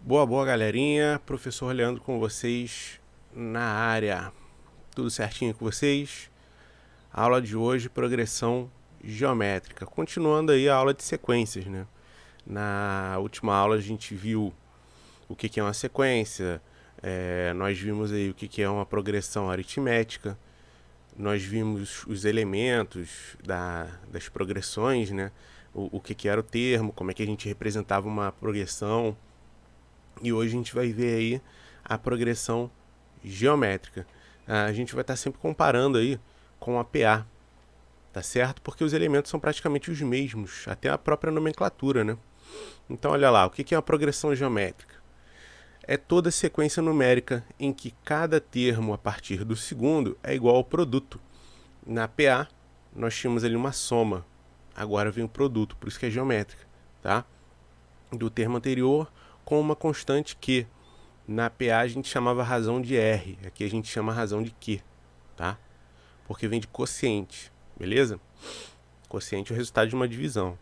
Boa, galerinha. Professor Leandro com vocês na área. Tudo certinho com vocês? A aula de hoje, progressão geométrica. Continuando aí a aula de sequências, né? Na última aula a gente viu o que é uma sequência, nós vimos aí o que é uma progressão aritmética, nós vimos os elementos das progressões, né? O que era o termo, como é que a gente representava uma progressão. E hoje a gente vai ver aí a progressão geométrica. A gente vai estar sempre comparando aí com a PA, tá certo? Porque os elementos são praticamente os mesmos, até a própria nomenclatura, né? Então olha lá, o que é uma progressão geométrica? É toda sequência numérica em que cada termo a partir do segundo é igual ao produto. Na PA, nós tínhamos ali uma soma, agora vem o produto, por isso que é geométrica, tá? Do termo anterior com uma constante Q. Na PA a gente chamava razão de R, aqui a gente chama razão de Q, tá? Porque vem de quociente, beleza? Quociente é o resultado de uma divisão.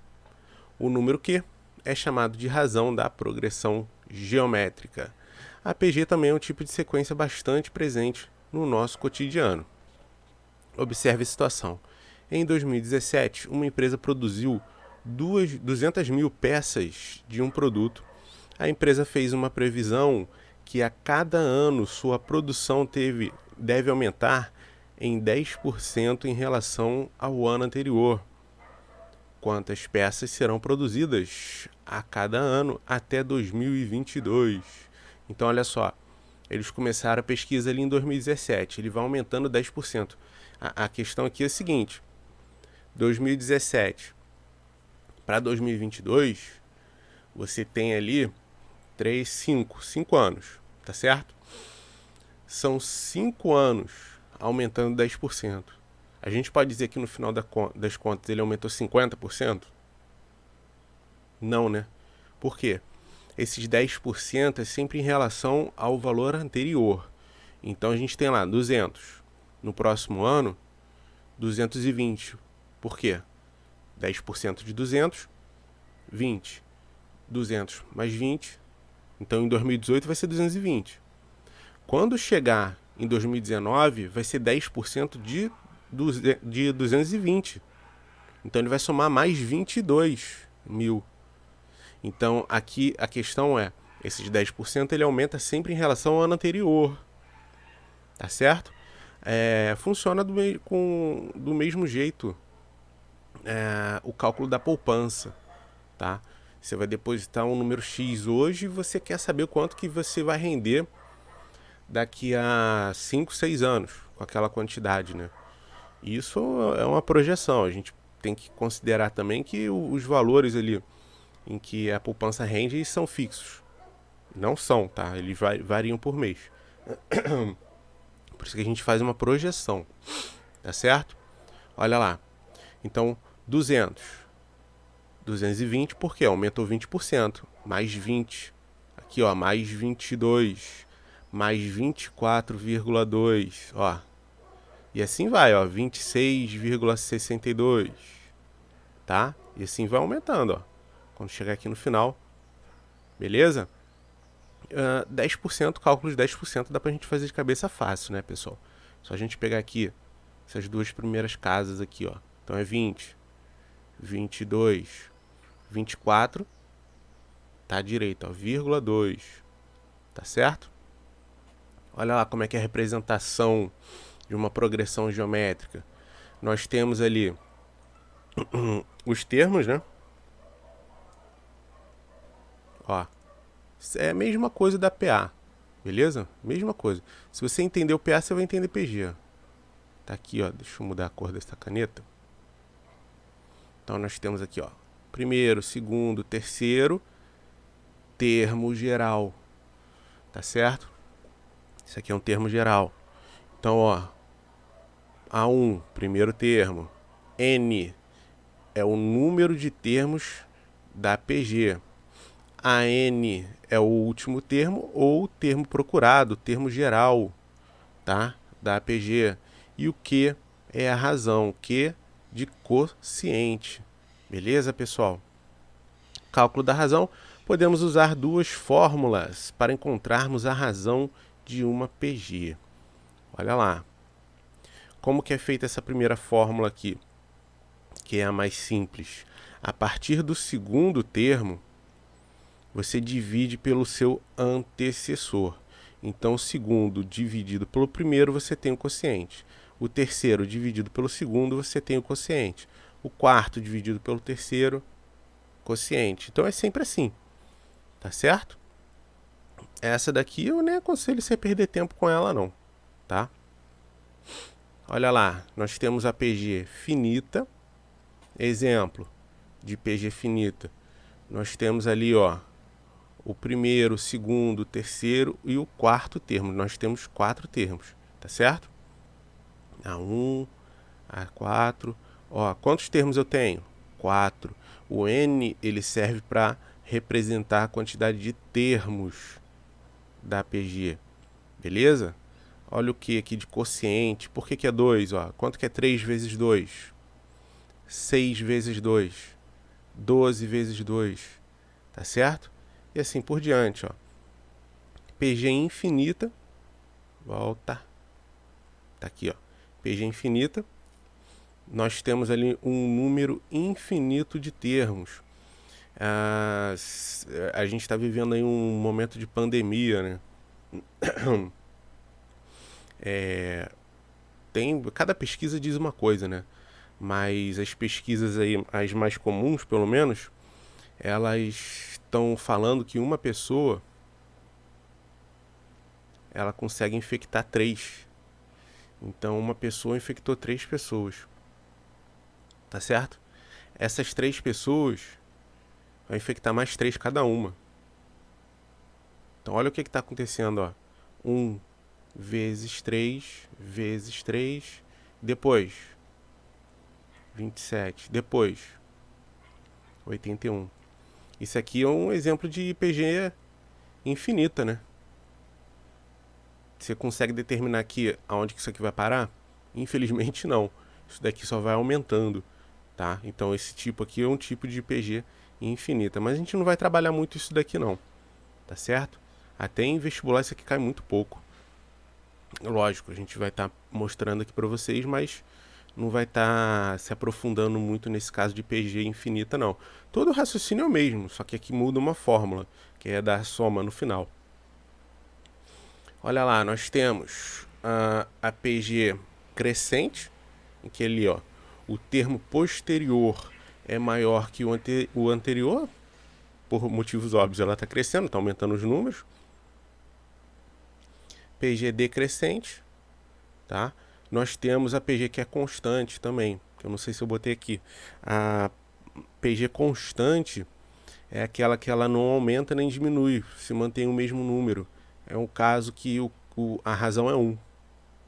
O número Q é chamado de razão da progressão geométrica. A PG também é um tipo de sequência bastante presente no nosso cotidiano. Observe a situação. Em 2017, uma empresa produziu 200 mil peças de um produto. A empresa fez uma previsão que a cada ano sua produção deve aumentar em 10% em relação ao ano anterior. Quantas peças serão produzidas a cada ano até 2022? Então, olha só, eles começaram a pesquisa ali em 2017, ele vai aumentando 10%. A questão aqui é a seguinte: 2017 para 2022, você tem ali 5 anos, tá certo? São 5 anos aumentando 10%. A gente pode dizer que no final das contas ele aumentou 50%? Não, né? Por quê? Esses 10% é sempre em relação ao valor anterior. Então a gente tem lá 200. No próximo ano, 220. Por quê? 10% de 200, 20. 200 mais 20. Então em 2018 vai ser 220. Quando chegar em 2019, vai ser 10% de 220. Então ele vai somar mais 22 mil. Então aqui a questão é, esses 10% ele aumenta sempre em relação ao ano anterior. Tá certo? Funciona do mesmo jeito o cálculo da poupança. Tá? Você vai depositar um número X hoje e você quer saber quanto que você vai render daqui a 5, 6 anos com aquela quantidade, né? Isso é uma projeção. A gente tem que considerar também que os valores ali em que a poupança rende são fixos. Não são, tá? Eles variam por mês. Por isso que a gente faz uma projeção, tá certo? Olha lá. Então, 200. 220, por quê? Aumentou 20%. Mais 20. Aqui, ó, mais 22. Mais 24,2. Ó. E assim vai, ó. 26,62. Tá? E assim vai aumentando, ó. Quando chegar aqui no final. Beleza? 10%, cálculo de 10% dá pra gente fazer de cabeça fácil, né, pessoal? Só a gente pegar aqui essas duas primeiras casas aqui, ó. Então é 20, 22, 24, tá à direita, ó, vírgula 2, tá certo? Olha lá como é que é a representação de uma progressão geométrica. Nós temos ali os termos, né? Ó, é a mesma coisa da PA, beleza? Mesma coisa. Se você entender o PA, você vai entender PG. Tá aqui, ó. Deixa eu mudar a cor dessa caneta. Então nós temos aqui, ó, primeiro, segundo, terceiro, termo geral, tá certo? Isso aqui é um termo geral. Então, ó, A1, primeiro termo. N é o número de termos da PG. AN é o último termo ou termo procurado, termo geral, tá? Da APG. E o Q é a razão, Q de quociente. Beleza, pessoal? Cálculo da razão podemos usar duas fórmulas para encontrarmos a razão de uma PG. Olha lá. Como que é feita essa primeira fórmula aqui, que é a mais simples? A partir do segundo termo, você divide pelo seu antecessor. Então, o segundo dividido pelo primeiro, você tem o quociente. O terceiro dividido pelo segundo, você tem o quociente. O quarto dividido pelo terceiro, quociente. Então, é sempre assim, tá certo? Essa daqui eu nem aconselho você perder tempo com ela não, tá? Olha lá, nós temos a PG finita. Exemplo de PG finita. Nós temos ali, ó, o primeiro, o segundo, o terceiro e o quarto termo. Nós temos 4 termos, tá certo? A1, A4. Ó, quantos termos eu tenho? 4. O N, ele serve para representar a quantidade de termos da PG. Beleza? Olha o que aqui de quociente. Por que é 2? Ó? Quanto que é 3 vezes 2? 6 vezes 2. 12 vezes 2. Tá certo? E assim por diante, ó. PG infinita. Volta. Tá aqui, ó. PG infinita. Nós temos ali um número infinito de termos. A gente está vivendo aí um momento de pandemia, né? Cada pesquisa diz uma coisa, né? Mas as pesquisas aí, as mais comuns, pelo menos, elas estão falando que uma pessoa ela consegue infectar 3. Então, uma pessoa infectou 3 pessoas. Tá certo? Essas 3 pessoas vão infectar mais 3 cada uma. Então, olha o que está acontecendo, ó. 1 vezes 3 vezes 3. Depois, 27. Depois, 81. Isso aqui é um exemplo de PG infinita, né? Você consegue determinar aqui aonde que isso aqui vai parar? Infelizmente não. Isso daqui só vai aumentando, tá? Então esse tipo aqui é um tipo de PG infinita. Mas a gente não vai trabalhar muito isso daqui não, tá certo? Até em vestibular isso aqui cai muito pouco. Lógico, a gente vai estar mostrando aqui para vocês, mas não vai estar se aprofundando muito nesse caso de PG infinita não. Todo o raciocínio é o mesmo, só que aqui muda uma fórmula, que é da soma no final. Olha lá, nós temos a PG crescente, em que ali, ó, o termo posterior é maior que o anterior, por motivos óbvios, ela está crescendo, está aumentando os números. PG decrescente, tá? Nós temos a PG que é constante também, que eu não sei se eu botei aqui. A PG constante é aquela que ela não aumenta nem diminui, se mantém o mesmo número. É um caso que a razão é 1,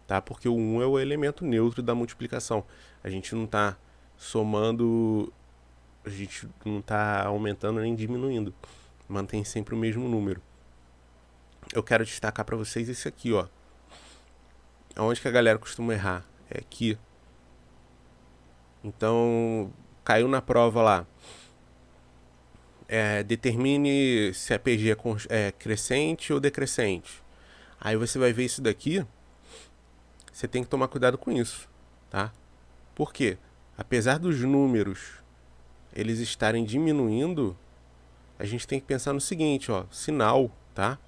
tá? Porque o 1 é o elemento neutro da multiplicação. A gente não está somando, a gente não está aumentando nem diminuindo. Mantém sempre o mesmo número. Eu quero destacar para vocês esse aqui, ó. Onde que a galera costuma errar? É aqui. Então, caiu na prova lá. Determine se a PG é crescente ou decrescente. Aí você vai ver isso daqui. Você tem que tomar cuidado com isso, tá? Por quê? Apesar dos números eles estarem diminuindo, a gente tem que pensar no seguinte, ó, sinal, tá?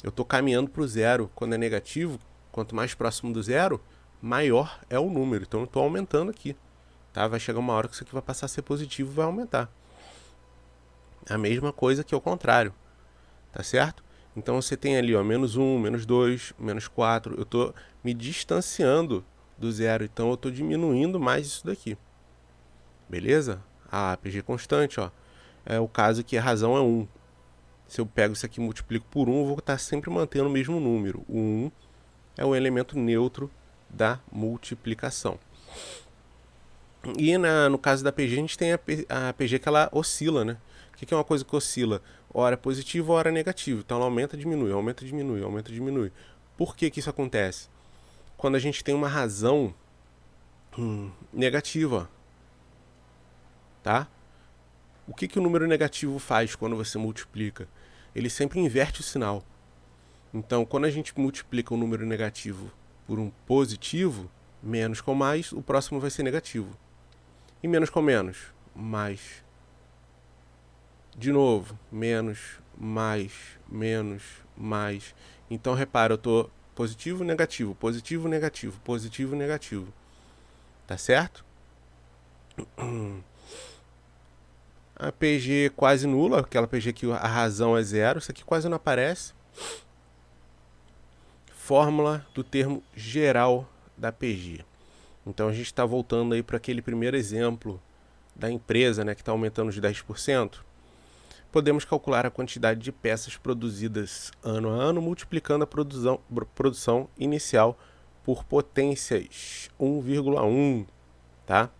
Eu estou caminhando para o zero. Quando é negativo, quanto mais próximo do zero, maior é o número. Então eu estou aumentando aqui, tá? Vai chegar uma hora que isso aqui vai passar a ser positivo e vai aumentar. A mesma coisa que ao contrário, tá certo? Então você tem ali, ó, menos 1, menos 2, menos 4. Eu estou me distanciando do zero, então eu estou diminuindo mais isso daqui. Beleza? A PG constante, ó, é o caso que a razão é 1. Se eu pego isso aqui e multiplico por 1, eu vou estar sempre mantendo o mesmo número. O 1 é o elemento neutro da multiplicação. E no caso da PG, a gente tem a PG que ela oscila, né? O que é uma coisa que oscila? Hora positivo, hora negativo. Então ela aumenta, diminui, aumenta, diminui, aumenta, diminui. Por que isso acontece? Quando a gente tem uma razão negativa, tá? O que o número negativo faz quando você multiplica? Ele sempre inverte o sinal. Então, quando a gente multiplica um número negativo por um positivo, menos com mais, o próximo vai ser negativo. E menos com menos, mais. De novo, menos, mais, menos, mais. Então, repara, eu estou positivo, negativo, positivo, negativo, positivo, negativo. Tá certo? A PG quase nula, aquela PG que a razão é zero, isso aqui quase não aparece. Fórmula do termo geral da PG. Então a gente está voltando aí para aquele primeiro exemplo da empresa, né, que está aumentando de 10%. Podemos calcular a quantidade de peças produzidas ano a ano, multiplicando a produção inicial por potências 1,1, tá?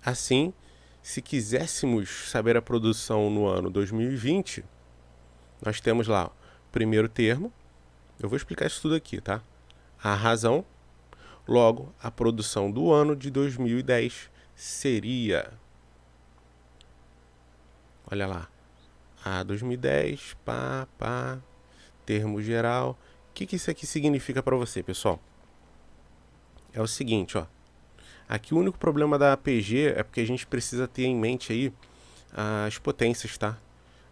Assim, se quiséssemos saber a produção no ano 2020, nós temos lá o primeiro termo. Eu vou explicar isso tudo aqui, tá? A razão, logo, a produção do ano de 2010 seria... Olha lá. A 2010, termo geral. O que isso aqui significa para você, pessoal? É o seguinte, ó. Aqui o único problema da APG é porque a gente precisa ter em mente aí as potências, tá?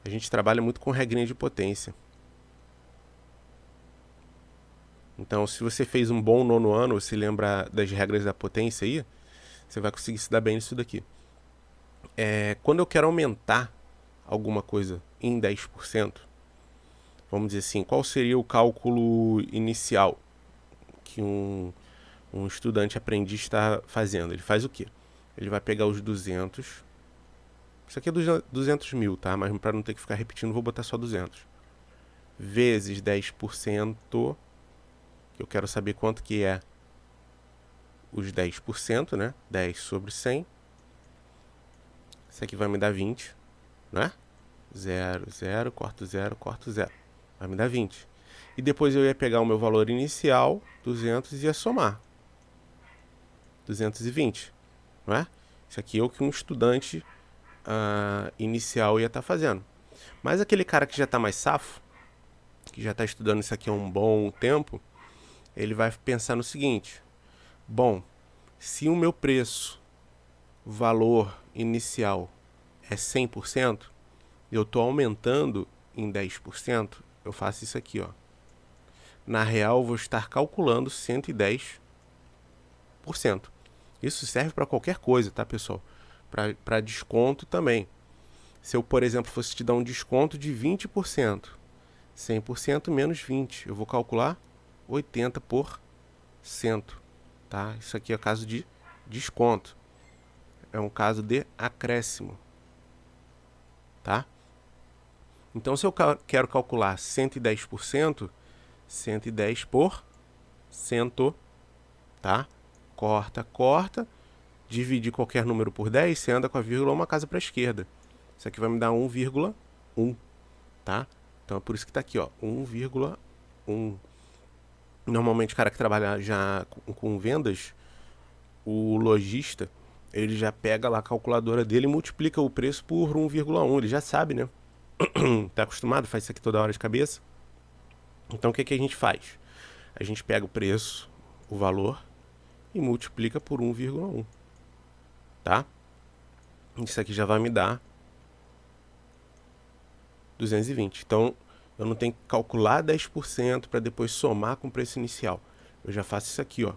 A gente trabalha muito com regrinha de potência. Então, se você fez um bom nono ano, você lembra das regras da potência aí, você vai conseguir se dar bem nisso daqui. Quando eu quero aumentar alguma coisa em 10%, vamos dizer assim, qual seria o cálculo inicial que um estudante aprendiz está fazendo? Ele faz o quê? Ele vai pegar os 200, isso aqui é 200 mil, tá? Mas para não ter que ficar repetindo, vou botar só 200. Vezes 10%, que eu quero saber quanto que é os 10%, né? 10 sobre 100. Isso aqui vai me dar 20, né? 0, 0, corto 0, corto 0. Vai me dar 20. E depois eu ia pegar o meu valor inicial, 200, e ia somar. 220, não é? Isso aqui é o que um estudante inicial ia estar fazendo. Mas aquele cara que já está mais safo, que já está estudando isso aqui há um bom tempo, ele vai pensar no seguinte: bom, se o meu preço, valor inicial é 100%, eu estou aumentando em 10%, eu faço isso aqui, ó. Na real, eu vou estar calculando 110%. Isso serve para qualquer coisa, tá, pessoal? Para desconto também. Se eu, por exemplo, fosse te dar um desconto de 20%, 100% menos 20%, eu vou calcular 80%, tá? Isso aqui é caso de desconto. É um caso de acréscimo, tá? Então, se eu quero calcular 110%, 110%, tá? Corta, dividir qualquer número por 10, você anda com a vírgula uma casa para a esquerda. Isso aqui vai me dar 1,1, tá? Então é por isso que está aqui, ó, 1,1. Normalmente o cara que trabalha já com vendas, o lojista, ele já pega lá a calculadora dele e multiplica o preço por 1,1. Ele já sabe, né? Tá acostumado, faz isso aqui toda hora de cabeça. Então o que a gente faz? A gente pega o preço, o valor, e multiplica por 1,1, tá? Isso aqui já vai me dar 220. Então, eu não tenho que calcular 10% para depois somar com o preço inicial. Eu já faço isso aqui, ó,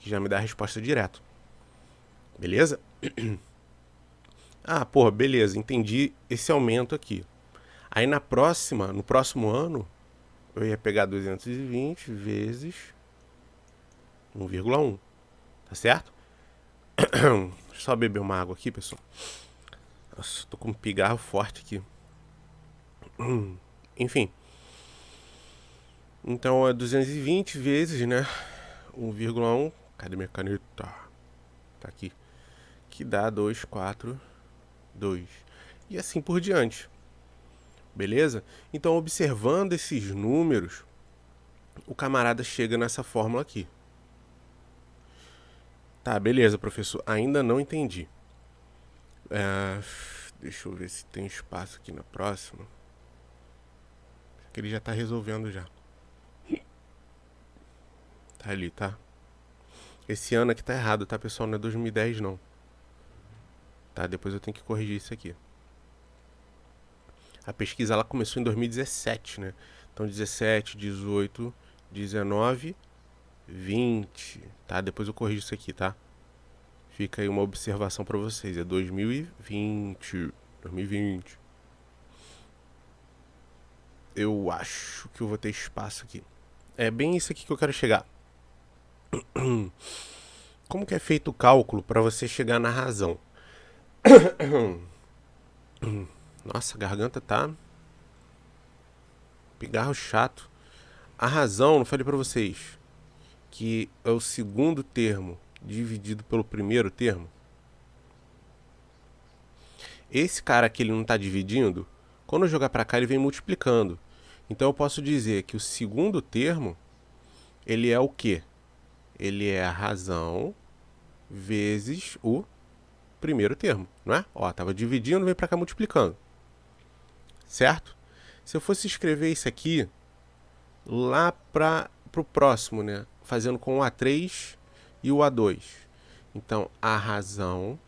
que já me dá a resposta direto. Beleza? Porra, beleza, entendi esse aumento aqui. Aí no próximo ano, eu ia pegar 220 vezes 1,1. Tá certo? Deixa eu só beber uma água aqui, pessoal. Nossa, tô com um pigarro forte aqui. Enfim. Então é 220 vezes, né? 1,1. Cadê minha caneta? Tá aqui. Que dá 242. E assim por diante. Beleza? Então, observando esses números, o camarada chega nessa fórmula aqui. Tá, beleza, professor. Ainda não entendi. Deixa eu ver se tem espaço aqui na próxima. Que ele já tá resolvendo já. Tá ali, tá? Esse ano aqui tá errado, tá, pessoal? Não é 2010, não. Tá? Depois eu tenho que corrigir isso aqui. A pesquisa ela começou em 2017, né? Então 17, 18, 19, 20, tá? Depois eu corrijo isso aqui, tá? Fica aí uma observação para vocês. É 2020. 2020. Eu acho que eu vou ter espaço aqui. É bem isso aqui que eu quero chegar. Como que é feito o cálculo para você chegar na razão? Nossa, a garganta tá pigarro chato. A razão, não falei para vocês, que é o segundo termo dividido pelo primeiro termo. Esse cara aqui ele não está dividindo, quando eu jogar para cá ele vem multiplicando. Então eu posso dizer que o segundo termo, ele é o quê? Ele é a razão vezes o primeiro termo, não é? Ó, tava dividindo, vem para cá multiplicando. Certo? Se eu fosse escrever isso aqui lá para o próximo, né? Fazendo com o A3 e o A2. Então, a razão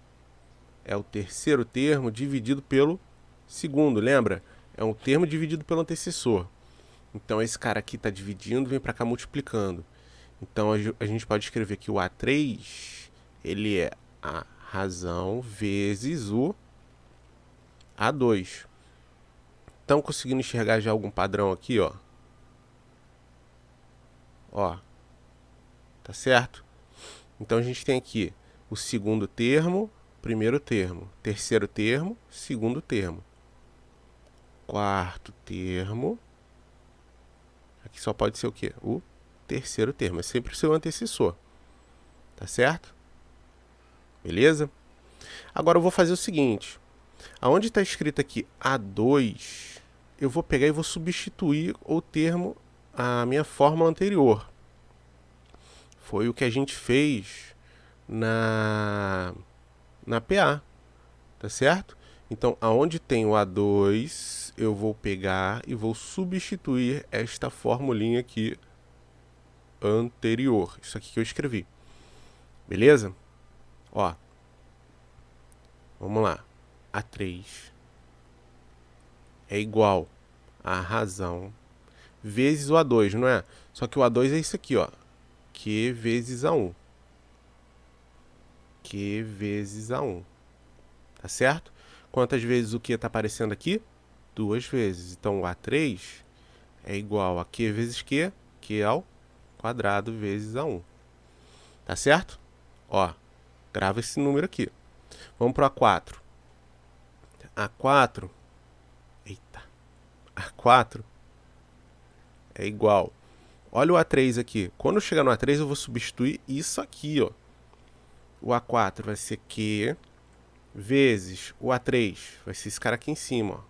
é o terceiro termo dividido pelo segundo, lembra? É um termo dividido pelo antecessor. Então, esse cara aqui está dividindo, vem para cá multiplicando. Então, a gente pode escrever que o A3, ele é a razão vezes o A2. Estão conseguindo enxergar já algum padrão aqui, ó? Ó, tá certo? Então, a gente tem aqui o segundo termo, primeiro termo, terceiro termo, segundo termo, quarto termo. Aqui só pode ser o quê? O terceiro termo. É sempre o seu antecessor. Tá certo? Beleza? Agora eu vou fazer o seguinte. Aonde está escrito aqui A2, eu vou pegar e vou substituir o termo, a minha fórmula anterior. Foi o que a gente fez na PA. Tá certo? Então, aonde tem o A2, eu vou pegar e vou substituir esta formulinha aqui anterior. Isso aqui que eu escrevi. Beleza? Ó. Vamos lá. A3 é igual a razão vezes o A2, não é? Só que o A2 é isso aqui, ó. Q vezes A1. Q vezes A1. Tá certo? Quantas vezes o Q está aparecendo aqui? 2 vezes. Então, o A3 é igual a Q vezes Q, Q ao quadrado vezes A1. Tá certo? Ó, grava esse número aqui. Vamos para o A4. A4, eita, A4 é igual. Olha o A3 aqui. Quando chegar no A3, eu vou substituir isso aqui, ó. O A4 vai ser Q vezes o A3. Vai ser esse cara aqui em cima, ó.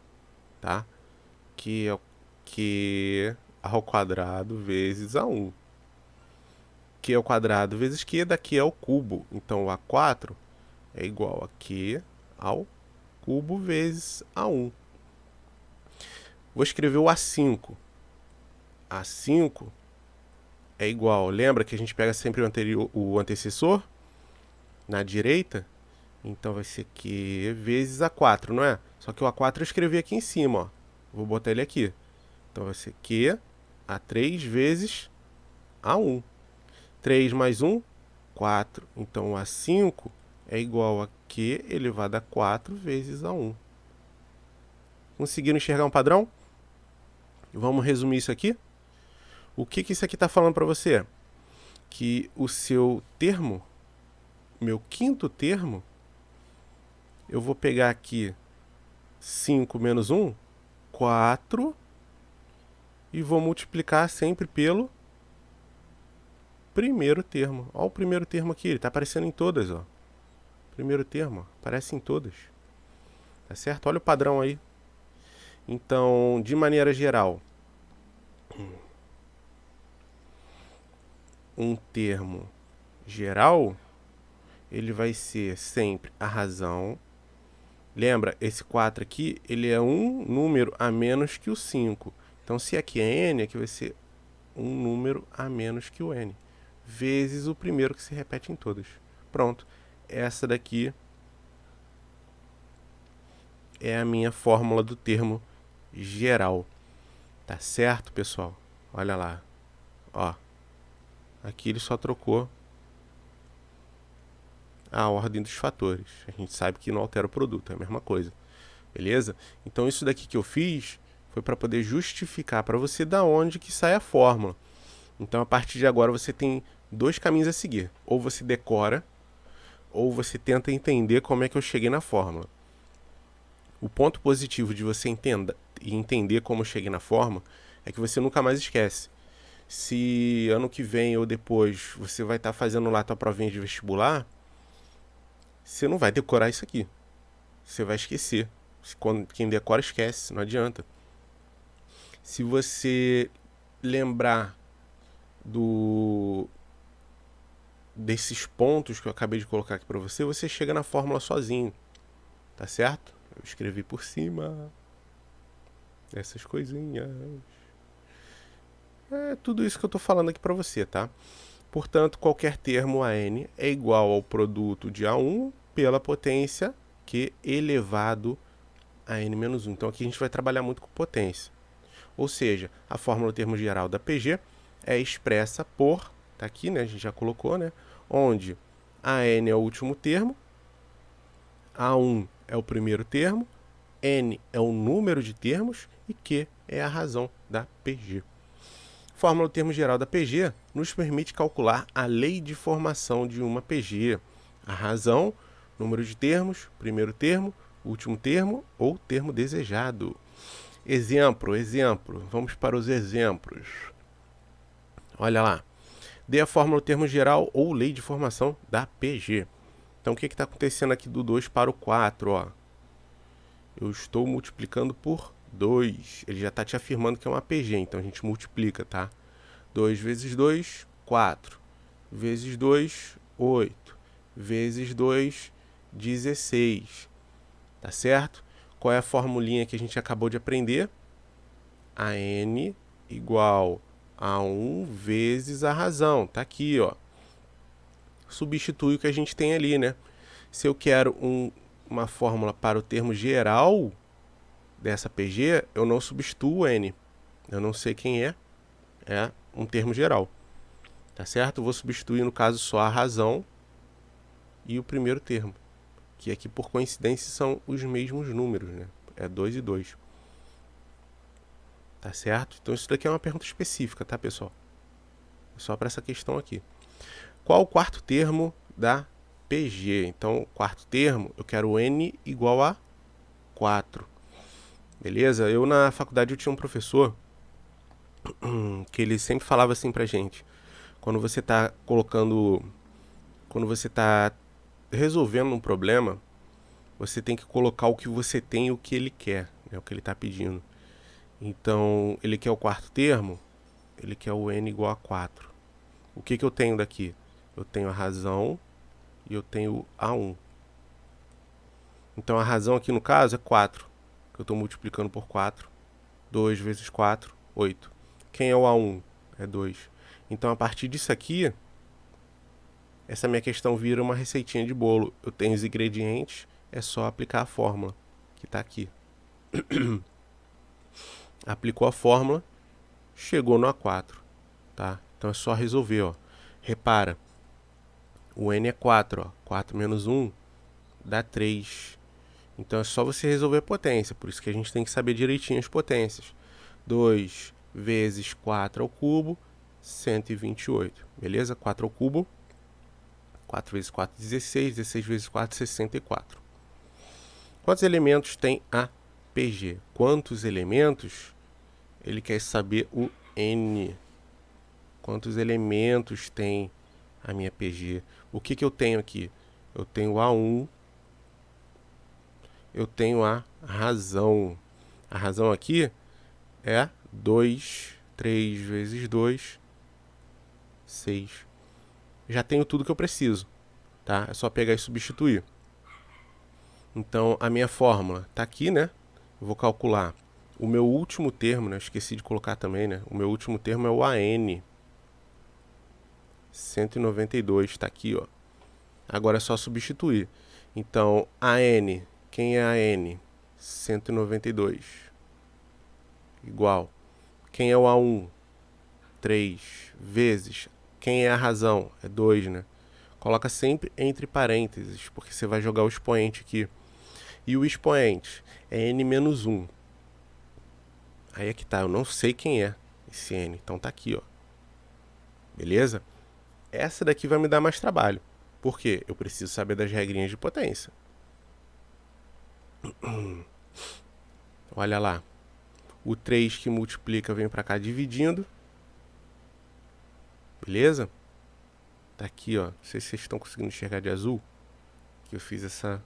Tá? Que é o Q ao quadrado vezes A1. Q ao quadrado vezes Q, daqui é o cubo. Então, o A4 é igual a Q ao cubo vezes A1. Vou escrever o A5. A5 é igual, lembra que a gente pega sempre o antecessor na direita? Então vai ser Q vezes A4, não é? Só que o A4 eu escrevi aqui em cima, ó. Vou botar ele aqui. Então vai ser Q A3 vezes A1. 3 mais 1, 4. Então o A5 é igual a Q elevado a 4 vezes A1. Conseguiram enxergar um padrão? Vamos resumir isso aqui? O que isso aqui está falando para você? Que o seu termo, meu quinto termo, eu vou pegar aqui 5 menos 1, 4, e vou multiplicar sempre pelo primeiro termo. Olha o primeiro termo aqui, ele está aparecendo em todas, ó. Primeiro termo, ó, aparece em todas. Tá certo? Olha o padrão aí. Então, de maneira geral, um termo geral, ele vai ser sempre a razão Lembra, esse 4 aqui, ele é um número a menos que o 5. Então, se aqui é n, aqui vai ser um número a menos que o n, vezes o primeiro que se repete em todas. Pronto. Essa daqui é a minha fórmula do termo geral. Tá certo, pessoal? Olha lá. Ó. Aqui ele só trocou a ordem dos fatores. A gente sabe que não altera o produto, é a mesma coisa. Beleza? Então isso daqui que eu fiz foi para poder justificar para você da onde que sai a fórmula. Então a partir de agora você tem dois caminhos a seguir. Ou você decora, ou você tenta entender como é que eu cheguei na fórmula. O ponto positivo de você entender como eu cheguei na fórmula é que você nunca mais esquece. Se ano que vem ou depois você vai estar fazendo lá a tua provinha de vestibular, você não vai decorar isso aqui. Você vai esquecer. Quem decora esquece, não adianta. Se você lembrar desses pontos que eu acabei de colocar aqui para você, você chega na fórmula sozinho. Tá certo? Eu escrevi por cima essas coisinhas. É tudo isso que eu estou falando aqui para você, tá? Portanto, qualquer termo AN é igual ao produto de A1 pela potência Q elevado a n-1. Então aqui a gente vai trabalhar muito com potência. Ou seja, a fórmula do termo geral da PG é expressa por, tá aqui, né? A gente já colocou, né? Onde AN é o último termo, A1 é o primeiro termo, N é o número de termos e Q é a razão da PG. A fórmula do termo geral da PG nos permite calcular a lei de formação de uma PG. A razão, número de termos, primeiro termo, último termo ou termo desejado. Exemplo. Vamos para os exemplos. Olha lá. Dê a fórmula do termo geral ou lei de formação da PG. Então, o que está acontecendo aqui do 2 para o 4? Ó? Eu estou multiplicando por 2. Ele já está te afirmando que é uma PG, então a gente multiplica, tá? 2 vezes 2, 4. Vezes 2, 8. Vezes 2, 16. Tá certo? Qual é a formulinha que a gente acabou de aprender? A n igual a 1 vezes a razão. Tá aqui, ó. Substitui o que a gente tem ali, né? Se eu quero uma fórmula para o termo geral dessa PG, eu não substituo o n. Eu não sei quem é. É um termo geral. Tá certo? Eu vou substituir, no caso, só a razão e o primeiro termo. Que aqui, por coincidência, são os mesmos números, né? É 2 e 2. Tá certo? Então isso daqui é uma pergunta específica, tá, pessoal? Só para essa questão aqui. Qual o quarto termo da PG? Então, quarto termo, eu quero n igual a 4. Beleza? Eu, na faculdade, eu tinha um professor que ele sempre falava assim pra gente. Quando você está resolvendo um problema, você tem que colocar o que você tem e o que ele quer, né, o que ele está pedindo. Então, ele quer o quarto termo, ele quer o n igual a 4. O que eu tenho daqui? Eu tenho a razão e eu tenho A1. Então, a razão aqui no caso é 4, que eu estou multiplicando por 4. 2 vezes 4, 8. Quem é o A1? É 2. Então, a partir disso aqui, essa minha questão vira uma receitinha de bolo. Eu tenho os ingredientes, é só aplicar a fórmula que está aqui. Aplicou a fórmula, chegou no A4. Tá? Então é só resolver. Ó. Repara, o n é 4. Ó. 4 menos 1 dá 3. Então é só você resolver a potência. Por isso que a gente tem que saber direitinho as potências. 2 vezes 4 ao cubo, 128. Beleza? 4 ao cubo. 4 vezes 4, 16. 16 vezes 4, 64. Quantos elementos tem a PG? Quantos elementos? Ele quer saber o N. Quantos elementos tem a minha PG? O que eu tenho aqui? Eu tenho A1. Eu tenho a razão. A razão aqui é 2. 3 vezes 2, 6. Já tenho tudo que eu preciso. Tá? É só pegar e substituir. Então, a minha fórmula está aqui, né? Eu vou calcular o meu último termo, né? Esqueci de colocar também, né? O meu último termo é o AN 192, está aqui, ó. Agora é só substituir. Então, AN, quem é AN? 192. Igual. Quem é o A1? 3 vezes. Quem é a razão? É 2, né? Coloca sempre entre parênteses, porque você vai jogar o expoente aqui. E o expoente é n menos 1. Aí é que tá, eu não sei quem é esse n, então tá aqui, ó. Beleza? Essa daqui vai me dar mais trabalho. Por quê? Eu preciso saber das regrinhas de potência. Olha lá. O 3 que multiplica vem para cá dividindo. Beleza? Tá aqui, ó. Não sei se vocês estão conseguindo enxergar de azul. Que eu fiz essa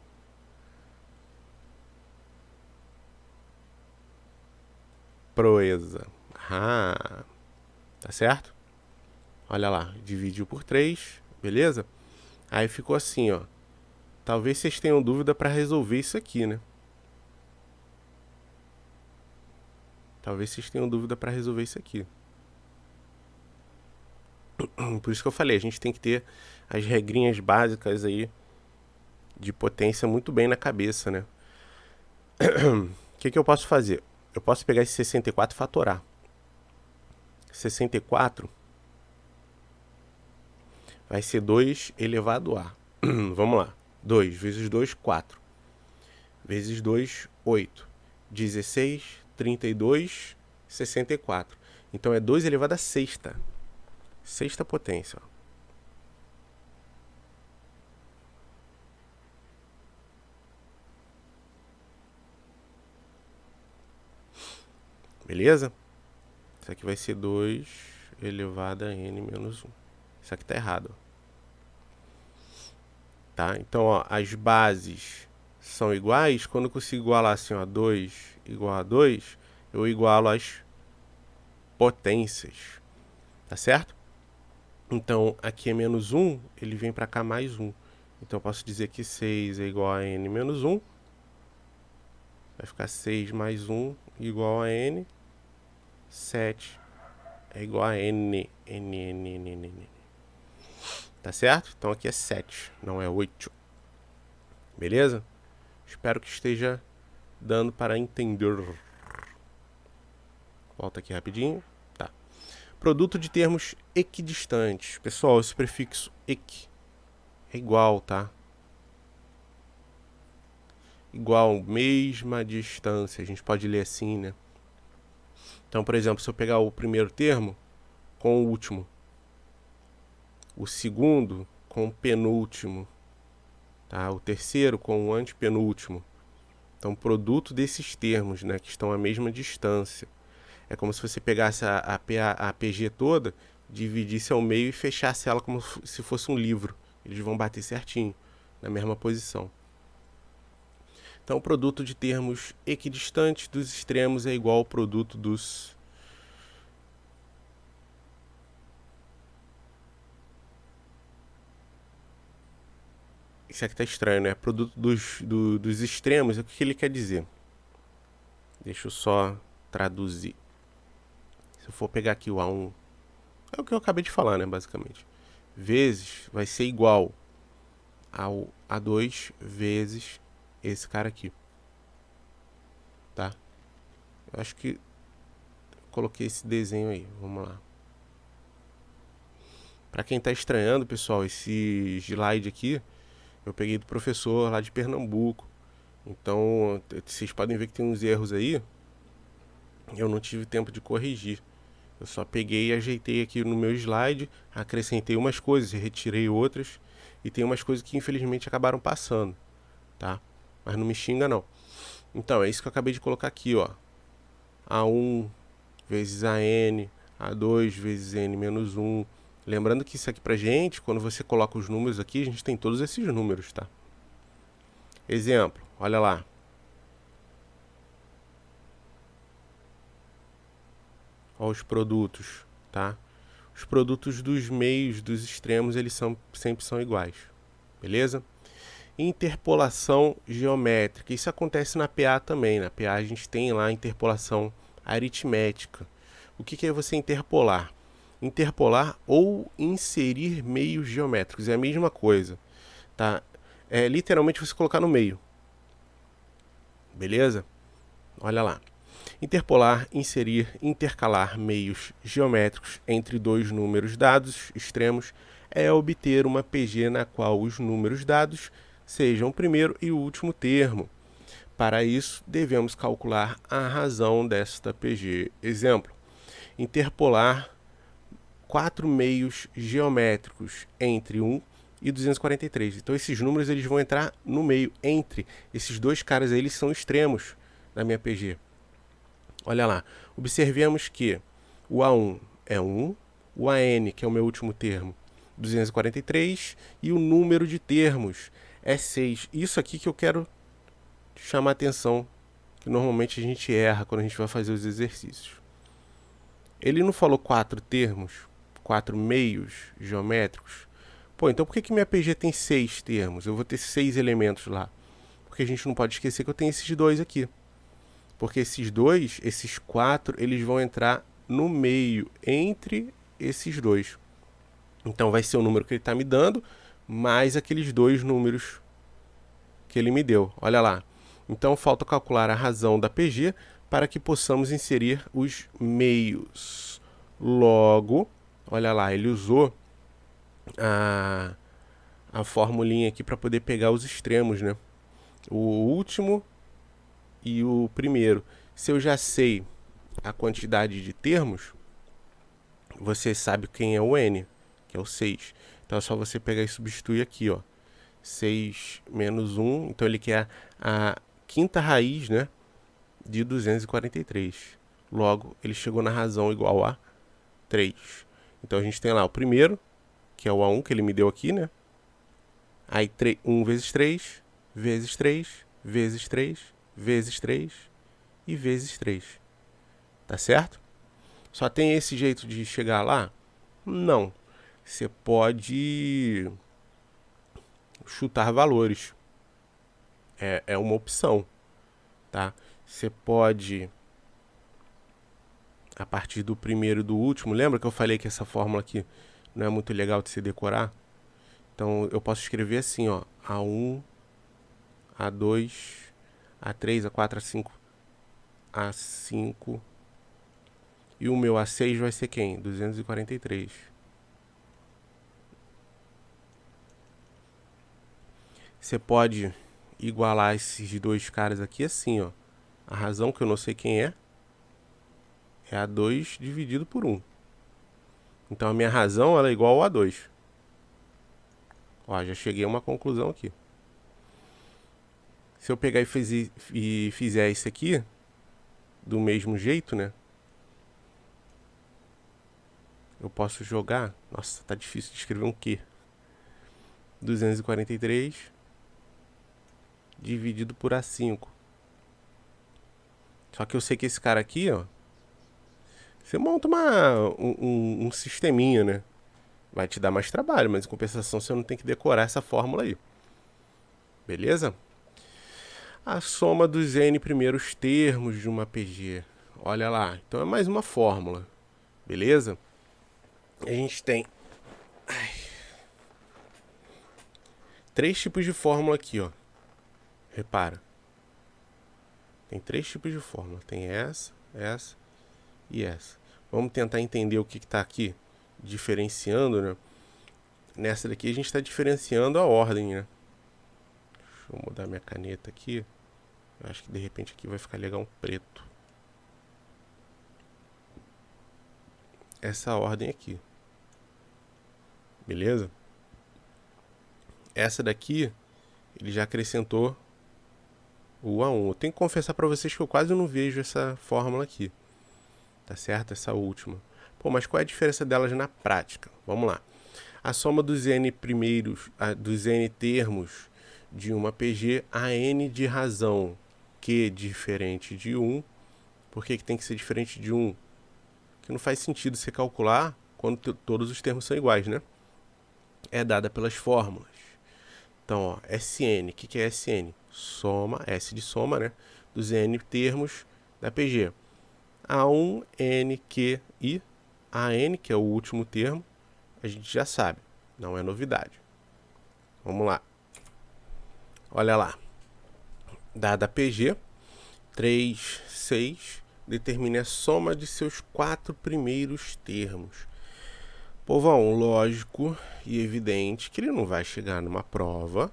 proeza. Ah, tá certo? Olha lá, dividiu por 3, beleza? Aí ficou assim, ó. Talvez vocês tenham dúvida para resolver isso aqui, né? Talvez vocês tenham dúvida para resolver isso aqui. Por isso que eu falei, a gente tem que ter as regrinhas básicas aí de potência muito bem na cabeça, né? O que eu posso fazer? Eu posso pegar esse 64 e fatorar. 64 vai ser 2 elevado a. Vamos lá. 2 vezes 2, 4. Vezes 2, 8. 16, 32, 64. Então é 2 elevado a sexta. Sexta potência. Ó. Beleza? Isso aqui vai ser 2 elevado a n menos 1. Isso aqui tá errado. Tá? Então, ó, as bases são iguais. Quando eu consigo igualar assim, ó, 2 igual a 2, eu igualo as potências. Tá certo? Então, aqui é menos 1, ele vem para cá mais 1. Então, eu posso dizer que 6 é igual a n menos 1. Vai ficar 6 mais 1 igual a n. 7 é igual a n. Tá certo? Então, aqui é 7, não é 8. Beleza? Espero que esteja dando para entender. Volta aqui rapidinho. Tá. Produto de termos equidistantes. Pessoal, esse prefixo equi é igual, tá? Igual, mesma distância. A gente pode ler assim, né? Então, por exemplo, se eu pegar o primeiro termo com o último, o segundo com o penúltimo, tá? O terceiro com o antepenúltimo. Então, produto desses termos, né, que estão à mesma distância. É como se você pegasse a PG toda, dividisse ao meio e fechasse ela como se fosse um livro. Eles vão bater certinho, na mesma posição. Então, o produto de termos equidistantes dos extremos é igual ao produto dos... Isso aqui tá estranho, né? Produto dos extremos, o que ele quer dizer? Deixa eu só traduzir. Se eu for pegar aqui o A1, é o que eu acabei de falar, né, basicamente. Vezes vai ser igual ao A2 vezes esse cara aqui. Tá? Eu acho que coloquei esse desenho aí. Vamos lá. Para quem tá estranhando, pessoal, esse slide aqui eu peguei do professor lá de Pernambuco. Então, vocês podem ver que tem uns erros aí. Eu não tive tempo de corrigir. Eu só peguei e ajeitei aqui no meu slide, acrescentei umas coisas e retirei outras. E tem umas coisas que infelizmente acabaram passando, tá? Mas não me xinga não. Então, é isso que eu acabei de colocar aqui, ó. A1 vezes AN, A2 vezes N menos 1. Lembrando que isso aqui pra gente, quando você coloca os números aqui, a gente tem todos esses números, tá? Exemplo, olha lá. Olha os produtos, tá? Os produtos dos meios, dos extremos, eles sempre são iguais, beleza? Interpolação geométrica. Isso acontece na PA também. Na PA a gente tem lá a interpolação aritmética. O que é você interpolar? Interpolar ou inserir meios geométricos. É a mesma coisa. Tá? É literalmente você colocar no meio. Beleza? Olha lá. Interpolar, inserir, intercalar meios geométricos entre dois números dados extremos é obter uma PG na qual os números dados sejam o primeiro e o último termo. Para isso, devemos calcular a razão desta PG. Exemplo: interpolar 4 meios geométricos entre 1 e 243. Então esses números eles vão entrar no meio, entre esses dois caras aí, eles são extremos da minha PG. Olha lá, observemos que o A1 é 1, o AN, que é o meu último termo, 243, e o número de termos é 6. Isso aqui que eu quero chamar a atenção, que normalmente a gente erra quando a gente vai fazer os exercícios. Ele não falou 4 termos, 4 meios geométricos? Pô, então por que minha PG tem 6 termos? Eu vou ter 6 elementos lá. Porque a gente não pode esquecer que eu tenho esses dois aqui. Porque esses dois, esses 4, eles vão entrar no meio, entre esses dois. Então vai ser o número que ele está me dando, mais aqueles dois números que ele me deu. Olha lá. Então falta calcular a razão da PG para que possamos inserir os meios. Logo, olha lá, ele usou a formulinha aqui para poder pegar os extremos, né? O último e o primeiro. Se eu já sei a quantidade de termos, você sabe quem é o N, que é o 6. Então é só você pegar e substituir aqui, ó. 6 menos 1, então ele quer a quinta raiz, né, de 243. Logo, ele chegou na razão igual a 3. Então a gente tem lá o primeiro, que é o A1, que ele me deu aqui, né? Aí 1 vezes 3, vezes 3, vezes 3, vezes 3 e vezes 3. Tá certo? Só tem esse jeito de chegar lá? Não. Você pode chutar valores. É uma opção, tá? Você pode, a partir do primeiro e do último, lembra que eu falei que essa fórmula aqui não é muito legal de se decorar? Então eu posso escrever assim, ó, A1, A2, A3, A4, A5, A5, e o meu A6 vai ser quem? 243. Você pode igualar esses dois caras aqui assim, ó. A razão, que eu não sei quem é A2 dividido por 1. Então a minha razão ela é igual a A2. Ó, já cheguei a uma conclusão aqui. Se eu pegar e fizer isso aqui do mesmo jeito, né? Eu posso jogar... Nossa, tá difícil de escrever um Q. 243 dividido por A5. Só que eu sei que esse cara aqui, ó, você monta um sisteminha, né? Vai te dar mais trabalho, mas em compensação você não tem que decorar essa fórmula aí. Beleza? A soma dos N primeiros termos de uma PG. Olha lá. Então é mais uma fórmula. Beleza? A gente tem 3 tipos de fórmula aqui, ó. Repara. Tem 3 tipos de fórmula. Tem essa e essa. Vamos tentar entender o que está aqui diferenciando, né? Nessa daqui a gente está diferenciando a ordem, né? Deixa eu mudar minha caneta aqui. Eu acho que de repente aqui vai ficar legal um preto. Essa ordem aqui. Beleza? Essa daqui, ele já acrescentou o A1. Eu tenho que confessar para vocês que eu quase não vejo essa fórmula aqui. Tá certo? Essa última. Pô, mas qual é a diferença delas na prática? Vamos lá. A soma dos N primeiros, dos N termos de uma PG, a N de razão Q diferente de 1. Por que tem que ser diferente de 1? Que não faz sentido você calcular quando todos os termos são iguais, né? É dada pelas fórmulas. Então, ó, SN, o que é SN? Soma, S de soma, né? Dos N termos da PG. A1, N, Q e AN, que é o último termo, a gente já sabe, não é novidade. Vamos lá. Olha lá. Dada a PG, 3, 6, determine a soma de seus 4 primeiros termos. Povão, lógico e evidente que ele não vai chegar numa prova,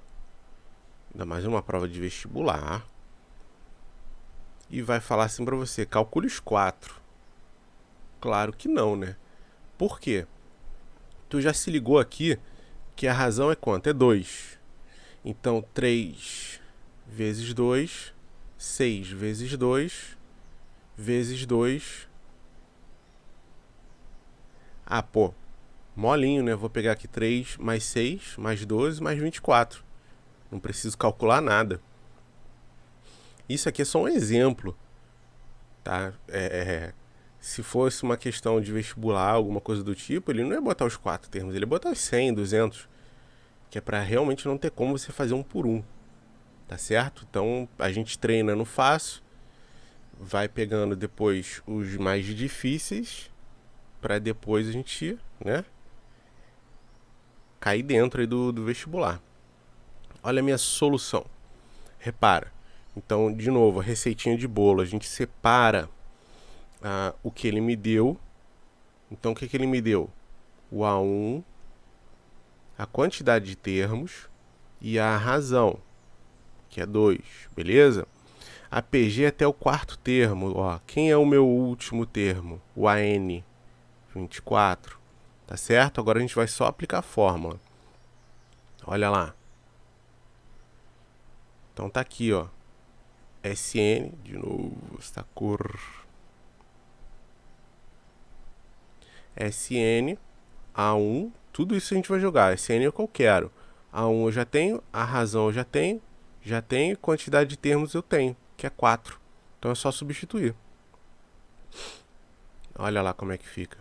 ainda mais uma prova de vestibular, e vai falar assim pra você, calcule os 4. Claro que não, né? Por quê? Tu já se ligou aqui que a razão é quanto? É 2. Então, 3 vezes 2, 6 vezes 2, vezes 2. Ah, pô, molinho, né? Vou pegar aqui 3 mais 6, mais 12, mais 24. Não preciso calcular nada. Isso aqui é só um exemplo, tá? Se fosse uma questão de vestibular, alguma coisa do tipo, ele não ia botar os 4 termos, ele ia botar os 100, 200, que é para realmente não ter como você fazer um por um, tá certo? Então a gente treina no fácil, vai pegando depois os mais difíceis, para depois a gente, né, cair dentro aí do vestibular. Olha a minha solução. Repara. Então, de novo, a receitinha de bolo. A gente separa o que ele me deu. Então, o que ele me deu? O A1, a quantidade de termos e a razão, que é 2, beleza? A PG até o quarto termo. Ó. Quem é o meu último termo? O AN, 24. Tá certo? Agora a gente vai só aplicar a fórmula. Olha lá. Então tá aqui, ó. SN, de novo, esta cor. SN, A1, tudo isso a gente vai jogar. SN é o que eu quero. A1 eu já tenho, a razão eu já tenho, quantidade de termos eu tenho, que é 4. Então é só substituir. Olha lá como é que fica.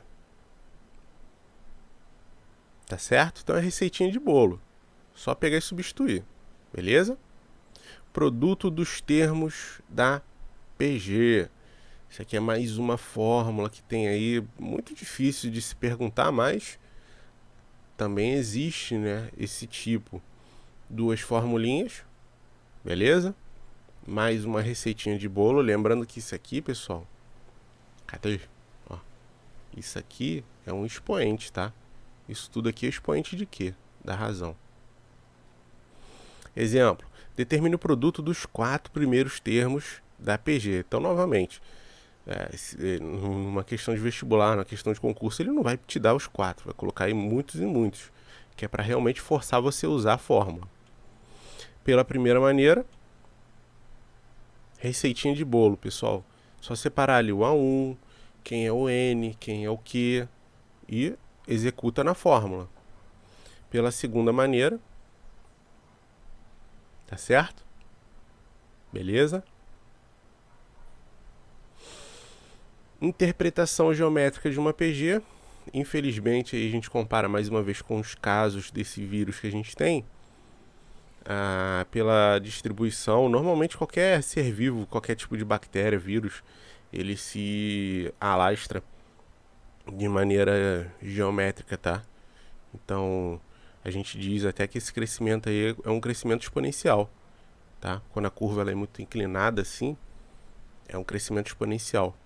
Tá certo? Então é receitinha de bolo. Só pegar e substituir. Beleza? Produto dos termos da PG. Isso aqui é mais uma fórmula que tem aí, muito difícil de se perguntar, mas também existe, né, esse tipo. 2 formulinhas, beleza? Mais uma receitinha de bolo. Lembrando que isso aqui, pessoal, cadê? Ó, isso aqui é um expoente, tá? Isso tudo aqui é expoente de quê? Da razão. Exemplo, determine o produto dos 4 primeiros termos da PG. Então, novamente, numa questão de vestibular, numa questão de concurso, ele não vai te dar os 4, vai colocar aí muitos e muitos, que é para realmente forçar você a usar a fórmula. Pela primeira maneira, receitinha de bolo, pessoal. Só separar ali o A1, quem é o N, quem é o Q e executa na fórmula. Pela segunda maneira, tá certo? Beleza? Interpretação geométrica de uma PG. Infelizmente, aí a gente compara mais uma vez com os casos desse vírus que a gente tem. Pela distribuição, normalmente qualquer ser vivo, qualquer tipo de bactéria, vírus, ele se alastra de maneira geométrica, tá? Então, a gente diz até que esse crescimento aí é um crescimento exponencial, tá? Quando a curva ela é muito inclinada assim, é um crescimento exponencial,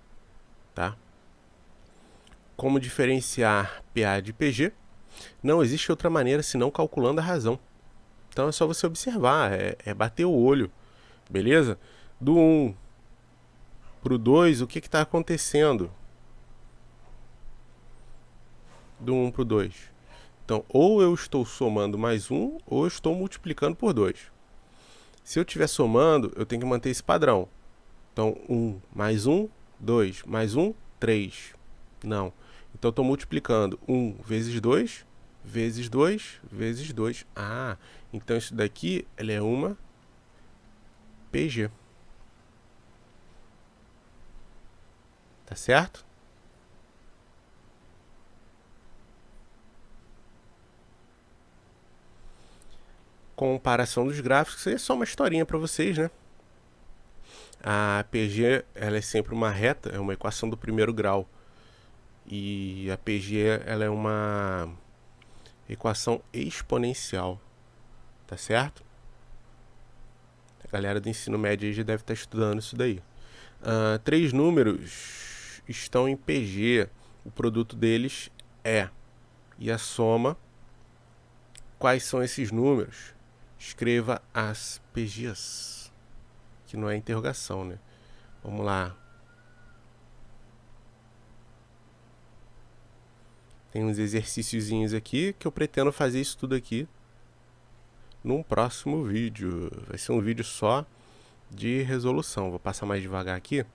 tá? Como diferenciar PA de PG? Não existe outra maneira senão calculando a razão. Então é só você observar, é bater o olho, beleza? Do 1 pro 2, o que está acontecendo? Do 1 pro 2. Então, ou eu estou somando mais 1, ou eu estou multiplicando por 2. Se eu estiver somando, eu tenho que manter esse padrão. Então, 1 mais 1, 2 mais 1, 3. Não. Então, eu estou multiplicando 1 vezes 2, vezes 2, vezes 2. Ah, então isso daqui ela é uma PG. Tá certo? comparação dos gráficos. Isso aí é só uma historinha para vocês, né? A PG, ela é sempre uma reta, é uma equação do primeiro grau. E a PG, ela é uma equação exponencial, tá certo? A galera do ensino médio aí já deve estar estudando isso daí. Três números estão em PG, o produto deles é, e a soma. Quais são esses números? Escreva as PGs, que não é interrogação, né? Vamos lá. Tem uns exercíciozinhos aqui que eu pretendo fazer isso tudo aqui num próximo vídeo. Vai ser um vídeo só de resolução. Vou passar mais devagar aqui.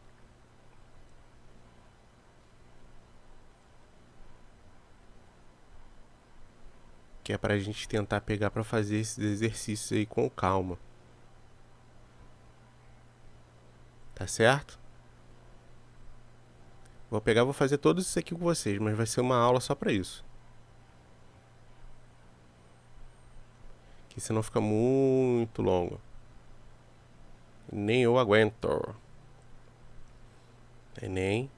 Que é pra gente tentar pegar pra fazer esses exercícios aí com calma. Tá certo? Vou pegar, vou fazer todos isso aqui com vocês, mas vai ser uma aula só pra isso. Que senão fica muito longo. Nem eu aguento. Enem.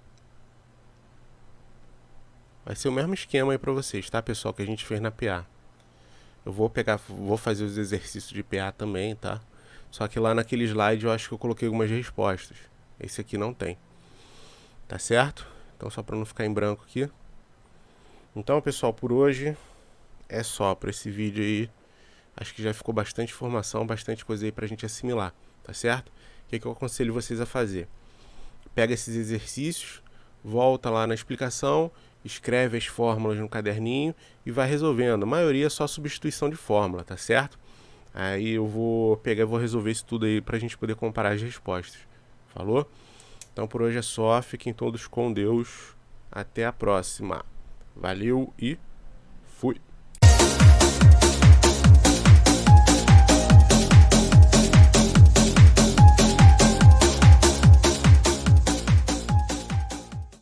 Vai ser o mesmo esquema aí pra vocês, tá, pessoal, que a gente fez na PA. Eu vou fazer os exercícios de PA também, tá? Só que lá naquele slide eu acho que eu coloquei algumas respostas. Esse aqui não tem. Tá certo? Então só pra não ficar em branco aqui. Então, pessoal, por hoje é só para esse vídeo aí. Acho que já ficou bastante informação, bastante coisa aí pra gente assimilar, tá certo? O que eu aconselho vocês a fazer? Pega esses exercícios, volta lá na explicação, escreve as fórmulas no caderninho e vai resolvendo. A maioria é só substituição de fórmula, tá certo? Aí eu vou pegar e vou resolver isso tudo aí pra gente poder comparar as respostas. Falou? Então por hoje é só, fiquem todos com Deus. Até a próxima. Valeu e